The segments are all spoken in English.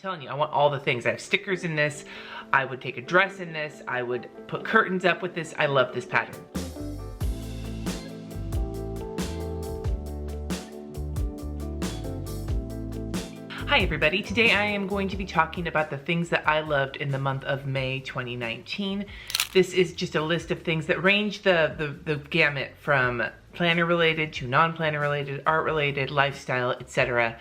telling you, I want all the things. I have stickers in this. I would take a dress in this. I would put curtains up with this. I love this pattern. Hi everybody, today I am going to be talking about the things that I loved in the month of May 2019. This is just a list of things that range the gamut from planner related to non-planner related, art related, lifestyle, etc.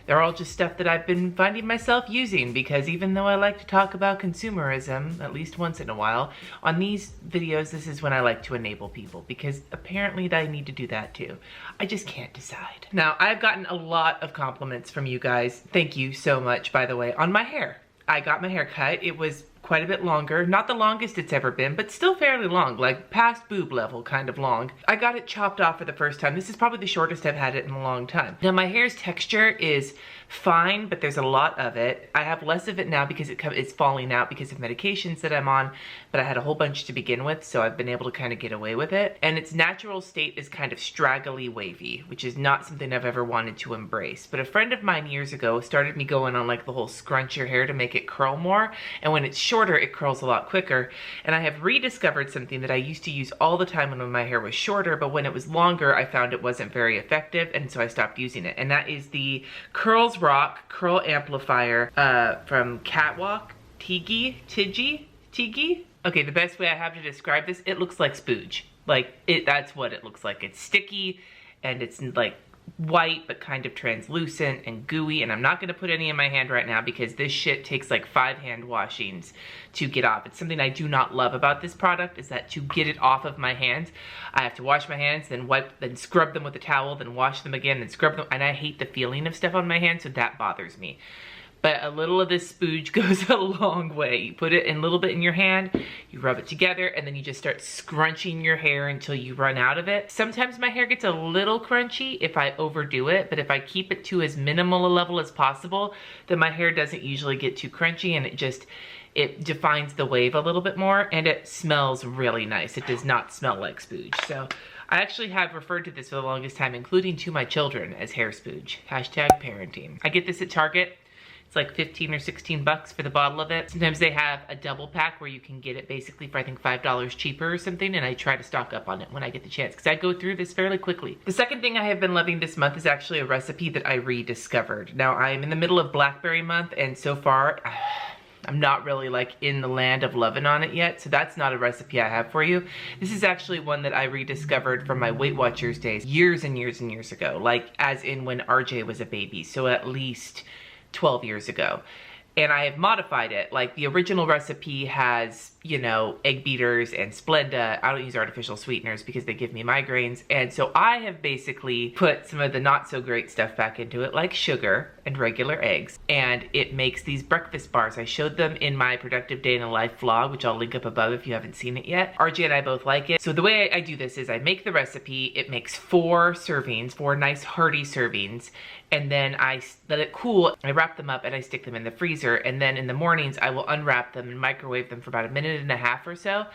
They're all just stuff that I've been finding myself using because even though I like to talk about consumerism, at least once in a while, on these videos this is when I like to enable people because apparently I need to do that too. I just can't decide. Now, I've gotten a lot of compliments from you guys. Thank you so much, by the way, on my hair. I got my hair cut. It was quite a bit longer. Not the longest it's ever been, but still fairly long, like past boob level kind of long. I got it chopped off for the first time. This is probably the shortest I've had it in a long time. Now my hair's texture is fine, but there's a lot of it. I have less of it now because it's falling out because of medications that I'm on, but I had a whole bunch to begin with, so I've been able to kind of get away with it. And its natural state is kind of straggly wavy, which is not something I've ever wanted to embrace. But a friend of mine years ago started me going on like the whole scrunch your hair to make it curl more, and when it's shorter, it curls a lot quicker. And I have rediscovered something that I used to use all the time when my hair was shorter, but when it was longer, I found it wasn't very effective, and so I stopped using it. And that is the Curls Rock Curl Amplifier from Catwalk, Tigi. Okay, the best way I have to describe this, it looks like spooge. That's what it looks like. It's sticky, and it's like white but kind of translucent and gooey, and I'm not gonna put any in my hand right now because this shit takes like 5 hand washings to get off. It's something I do not love about this product is that to get it off of my hands, I have to wash my hands, then wipe, then scrub them with a towel, then wash them again, then scrub them, and I hate the feeling of stuff on my hands, so that bothers me. But a little of this spooge goes a long way. You put it in a little bit in your hand, you rub it together, and then you just start scrunching your hair until you run out of it. Sometimes my hair gets a little crunchy if I overdo it, but if I keep it to as minimal a level as possible, then my hair doesn't usually get too crunchy, and it defines the wave a little bit more, and it smells really nice. It does not smell like spooge. So I actually have referred to this for the longest time, including to my children, as hair spooge. Hashtag parenting. I get this at Target. It's like 15 or 16 bucks for the bottle of it. Sometimes they have a double pack where you can get it basically for I think $5 cheaper or something, and I try to stock up on it when I get the chance because I go through this fairly quickly. The second thing I have been loving this month is actually a recipe that I rediscovered. Now I'm in the middle of Blackberry month, and so far I'm not really like in the land of loving on it yet, so that's not a recipe I have for you. This is actually one that I rediscovered from my Weight Watchers days years and years and years ago, like as in when RJ was a baby, so at least 12 years ago. And I have modified it. Like the original recipe has, you know, egg beaters and Splenda. I don't use artificial sweeteners because they give me migraines. And so I have basically put some of the not so great stuff back into it, like sugar and regular eggs. And it makes these breakfast bars. I showed them in my Productive Day in a Life vlog, which I'll link up above if you haven't seen it yet. RJ and I both like it. So the way I do this is I make the recipe. It makes 4 servings, 4 nice hearty servings. And then I let it cool. I wrap them up and I stick them in the freezer. And then in the mornings, I will unwrap them and microwave them for about 1.5 minutes or so,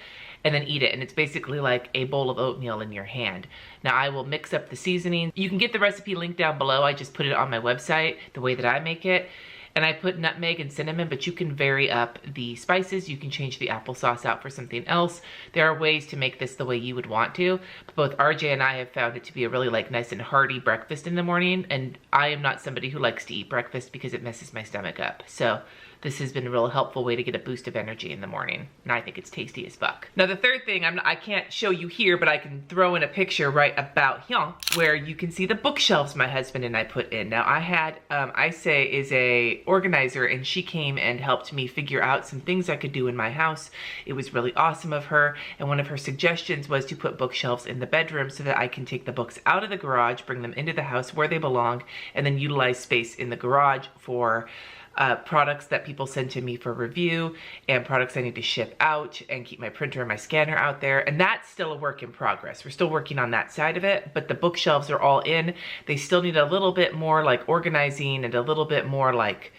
and then eat it. And it's basically like a bowl of oatmeal in your hand. Now I will mix up the seasoning. You can get the recipe linked down below. I just put it on my website, the way that I make it. And I put nutmeg and cinnamon, but you can vary up the spices. You can change the applesauce out for something else. There are ways to make this the way you would want to. But both RJ and I have found it to be a really like nice and hearty breakfast in the morning. And I am not somebody who likes to eat breakfast because it messes my stomach up. So this has been a real helpful way to get a boost of energy in the morning. And I think it's tasty as fuck. Now the third thing, I can't show you here, but I can throw in a picture right about here where you can see the bookshelves my husband and I put in. Now I had, Isay is a organizer, and she came and helped me figure out some things I could do in my house. It was really awesome of her. And one of her suggestions was to put bookshelves in the bedroom so that I can take the books out of the garage, bring them into the house where they belong, and then utilize space in the garage for products that people send to me for review and products I need to ship out, and keep my printer and my scanner out there. And that's still a work in progress. We're still working on that side of it, but the bookshelves are all in. They still need a little bit more like organizing and a little bit more like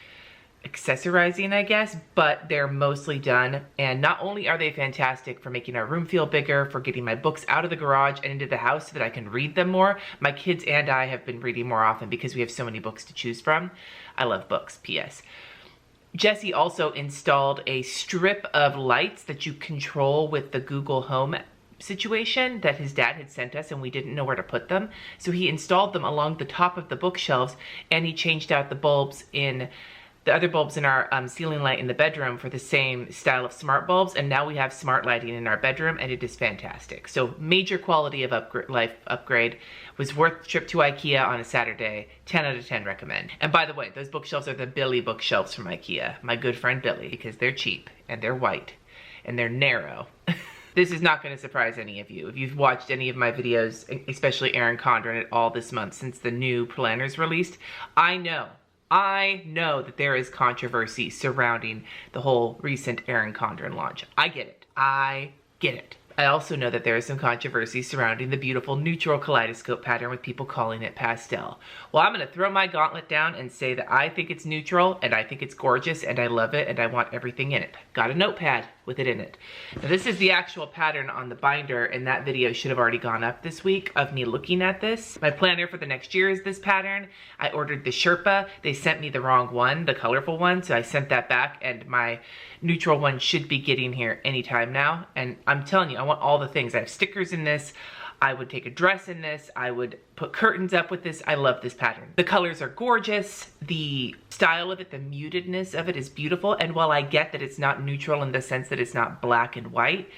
accessorizing, I guess, but they're mostly done. And not only are they fantastic for making our room feel bigger, for getting my books out of the garage and into the house so that I can read them more. My kids and I have been reading more often because we have so many books to choose from. I love books, P.S. Jesse also installed a strip of lights that you control with the Google Home situation that his dad had sent us, and we didn't know where to put them. So he installed them along the top of the bookshelves, and he changed out the bulbs in the other bulbs in our ceiling light in the bedroom for the same style of smart bulbs, and now we have smart lighting in our bedroom, and it is fantastic. So major quality of life upgrade. Was worth the trip to IKEA on a Saturday. 10 out of 10 recommend. And by the way, those bookshelves are the Billy bookshelves from IKEA. My good friend Billy, because they're cheap and they're white and they're narrow. This is not going to surprise any of you. If you've watched any of my videos, especially Erin Condren at all this month since the new planners released, I know that there is controversy surrounding the whole recent Erin Condren launch. I get it. I get it. I also know that there is some controversy surrounding the beautiful neutral kaleidoscope pattern with people calling it pastel. Well, I'm going to throw my gauntlet down and say that I think it's neutral and I think it's gorgeous and I love it and I want everything in it. Got a notepad with it in it. Now this is the actual pattern on the binder, and that video should have already gone up this week of me looking at this. My planner for the next year is this pattern. I ordered the Sherpa. They sent me the wrong one, the colorful one, so I sent that back, and my neutral one should be getting here anytime now. And I'm telling you, I want all the things. I have stickers in this. I would take a dress in this. I would put curtains up with this. I love this pattern. The colors are gorgeous. The style of it, the mutedness of it is beautiful. And while I get that it's not neutral in the sense that it's not black and white,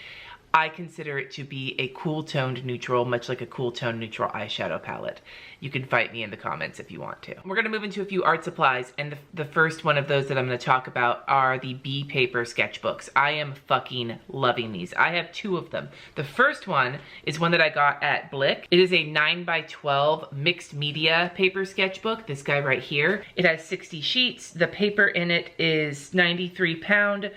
I consider it to be a cool toned neutral, much like a cool toned neutral eyeshadow palette. You can fight me in the comments if you want to. We're gonna move into a few art supplies, and the first one of those that I'm gonna talk about are the B paper sketchbooks. I am fucking loving these. I have two of them. The first one is one that I got at Blick. It is a 9x12 mixed media paper sketchbook, this guy right here. It has 60 sheets. The paper in it is 93 pound.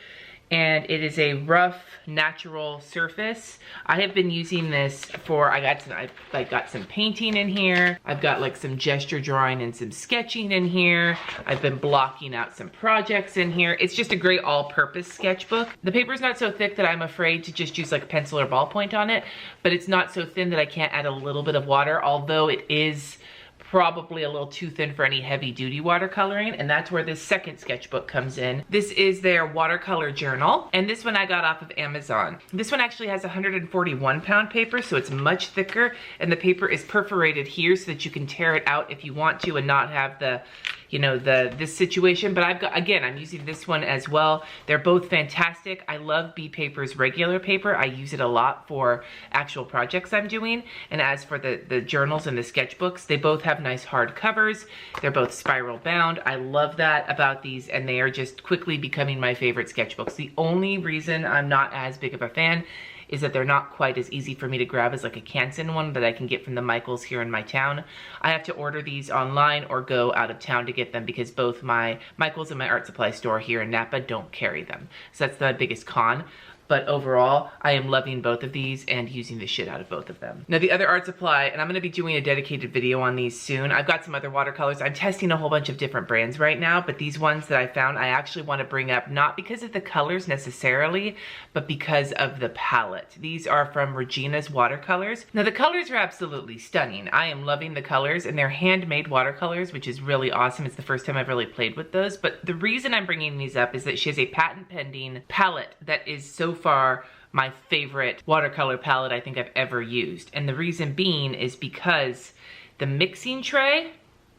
And it is a rough, natural surface. I have been using this for, I got some painting in here. I've got like some gesture drawing and some sketching in here. I've been blocking out some projects in here. It's just a great all-purpose sketchbook. The paper's not so thick that I'm afraid to just use like a pencil or ballpoint on it, but it's not so thin that I can't add a little bit of water, although it is probably a little too thin for any heavy duty watercoloring, and that's where this second sketchbook comes in. This is their watercolor journal, and this one I got off of Amazon. This one actually has 141 pound paper, so it's much thicker, and the paper is perforated here so that you can tear it out if you want to and not have the, you know, this situation. But I've got, again, I'm using this one as well. They're both fantastic. I love B Paper's regular paper. I use it a lot for actual projects I'm doing. And as for the journals and the sketchbooks, they both have nice hard covers. They're both spiral bound. I love that about these, and they are just quickly becoming my favorite sketchbooks. The only reason I'm not as big of a fan is that they're not quite as easy for me to grab as like a Canson one that I can get from the Michaels here in my town. I have to order these online or go out of town to get them because both my Michaels and my art supply store here in Napa don't carry them. So that's the biggest con. But overall, I am loving both of these and using the shit out of both of them. Now the other art supply, and I'm gonna be doing a dedicated video on these soon. I've got some other watercolors. I'm testing a whole bunch of different brands right now, but these ones that I found, I actually wanna bring up, not because of the colors necessarily, but because of the palette. These are from Regina's Watercolors. Now the colors are absolutely stunning. I am loving the colors, and they're handmade watercolors, which is really awesome. It's the first time I've really played with those, but the reason I'm bringing these up is that she has a patent pending palette that is so far my favorite watercolor palette I think I've ever used. And the reason being is because the mixing tray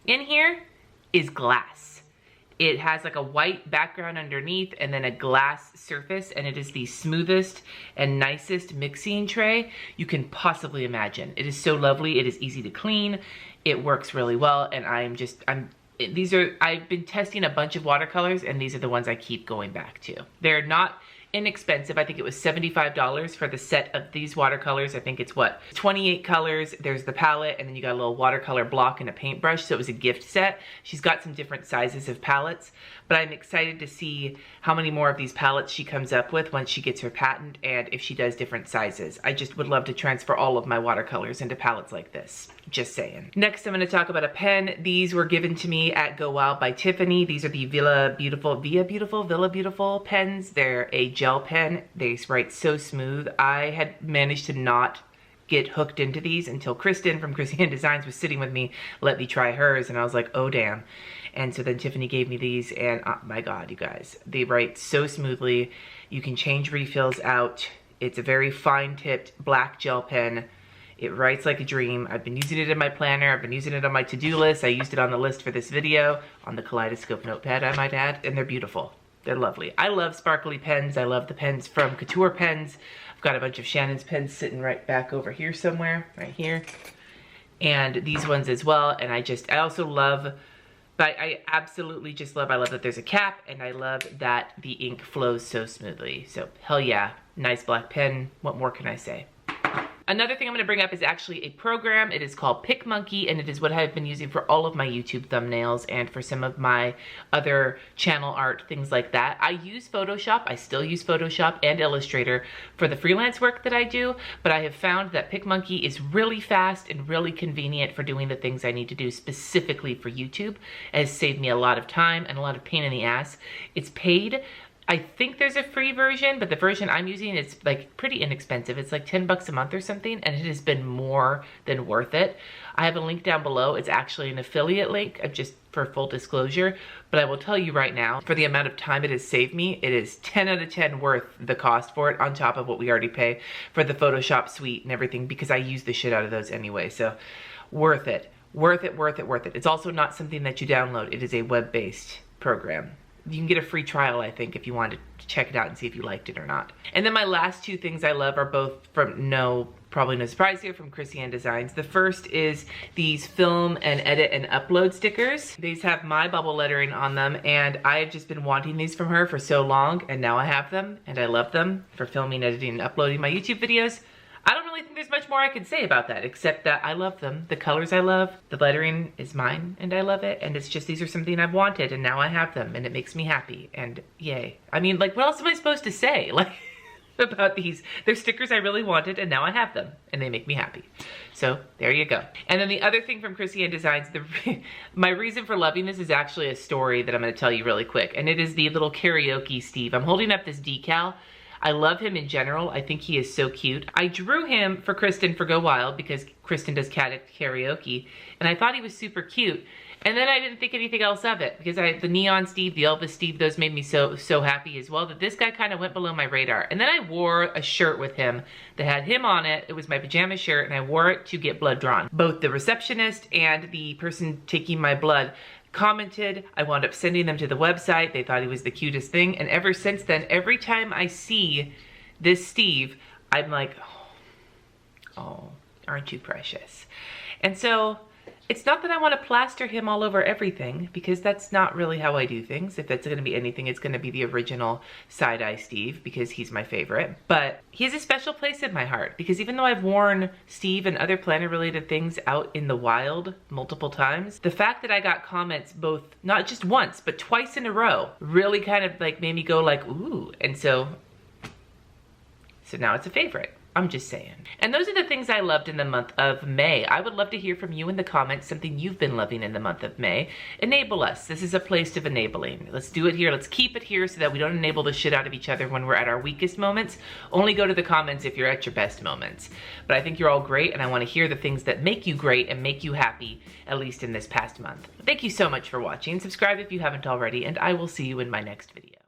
in here is glass. It has like a white background underneath and then a glass surface, and it is the smoothest and nicest mixing tray you can possibly imagine. It is so lovely. It is easy to clean. It works really well, and I've been testing a bunch of watercolors, and these are the ones I keep going back to. They're not inexpensive. I think it was $75 for the set of these watercolors. I think it's what, 28 colors. There's the palette, and then you got a little watercolor block and a paintbrush, so it was a gift set. She's got some different sizes of palettes, but I'm excited to see how many more of these palettes she comes up with once she gets her patent, and if she does different sizes. I just would love to transfer all of my watercolors into palettes like this. Just saying. Next, I'm going to talk about a pen. These were given to me at Go Wild by Tiffany. These are the Villa Beautiful pens. They're a gel pen. They write so smooth. I had managed to not get hooked into these until Kristen from Krissyanne Designs was sitting with me, let me try hers, and I was like, oh damn. And so then Tiffany gave me these, and oh my God, you guys, they write so smoothly. You can change refills out. It's a very fine-tipped black gel pen. It writes like a dream. I've been using it in my planner. I've been using it on my to-do list. I used it on the list for this video, on the Kaleidoscope notepad, I might add, and they're beautiful. They're lovely. I love sparkly pens. I love the pens from Couture Pens. I've got a bunch of Shannon's pens sitting right back over here somewhere, right here. And these ones as well. And I also love, but I absolutely just love, I love that there's a cap, and I love that the ink flows so smoothly. So hell yeah, nice black pen. What more can I say? Another thing I'm going to bring up is actually a program. It is called PicMonkey, and it is what I've been using for all of my YouTube thumbnails and for some of my other channel art, things like that. I use Photoshop. I still use Photoshop and Illustrator for the freelance work that I do, but I have found that PicMonkey is really fast and really convenient for doing the things I need to do specifically for YouTube. It has saved me a lot of time and a lot of pain in the ass. It's paid. I think there's a free version, but the version I'm using is like pretty inexpensive. It's like 10 bucks a month or something, and it has been more than worth it. I have a link down below. It's actually an affiliate link, just for full disclosure, but I will tell you right now, for the amount of time it has saved me, it is 10 out of 10 worth the cost for it, on top of what we already pay for the Photoshop suite and everything, because I use the shit out of those anyway. So worth it, worth it, worth it, worth it. It's also not something that you download. It is a web-based program. You can get a free trial, I think, if you wanted to check it out and see if you liked it or not. And then my last two things I love are both from, probably no surprise here, from Krissyanne Designs. The first is these film and edit and upload stickers. These have my bubble lettering on them, and I've just been wanting these from her for so long, and now I have them, and I love them for filming, editing, and uploading my YouTube videos. I don't really think there's much more I can say about that, except that I love them. The colors I love, the lettering is mine, and I love it. And it's just, these are something I've wanted, and now I have them, and it makes me happy, and yay. I mean, like, what else am I supposed to say? Like, about these. They're stickers I really wanted, and now I have them, and they make me happy. So, there you go. And then the other thing from Krissyanne Designs, my reason for loving this is actually a story that I'm gonna tell you really quick, and it is the little Karaoke Steve. I'm holding up this decal. I love him in general. I think he is so cute. I drew him for Kristen for Go Wild because Kristen does karaoke, and I thought he was super cute. And then I didn't think anything else of it because the Neon Steve, the Elvis Steve, those made me so happy as well, that this guy kind of went below my radar. And then I wore a shirt with him that had him on it. It was my pajama shirt, and I wore it to get blood drawn. Both the receptionist and the person taking my blood commented. I wound up sending them to the website. They thought he was the cutest thing. And ever since then, every time I see this Steve, I'm like, oh, aren't you precious? And so it's not that I want to plaster him all over everything, because that's not really how I do things. If that's going to be anything, it's going to be the original side-eye Steve, because he's my favorite. But he has a special place in my heart, because even though I've worn Steve and other planner-related things out in the wild multiple times, the fact that I got comments both, not just once, but twice in a row, really kind of like made me go like, ooh. And so now it's a favorite. I'm just saying. And those are the things I loved in the month of May. I would love to hear from you in the comments, something you've been loving in the month of May. Enable us. This is a place of enabling. Let's do it here. Let's keep it here so that we don't enable the shit out of each other when we're at our weakest moments. Only go to the comments if you're at your best moments. But I think you're all great, and I want to hear the things that make you great and make you happy, at least in this past month. Thank you so much for watching. Subscribe if you haven't already, and I will see you in my next video.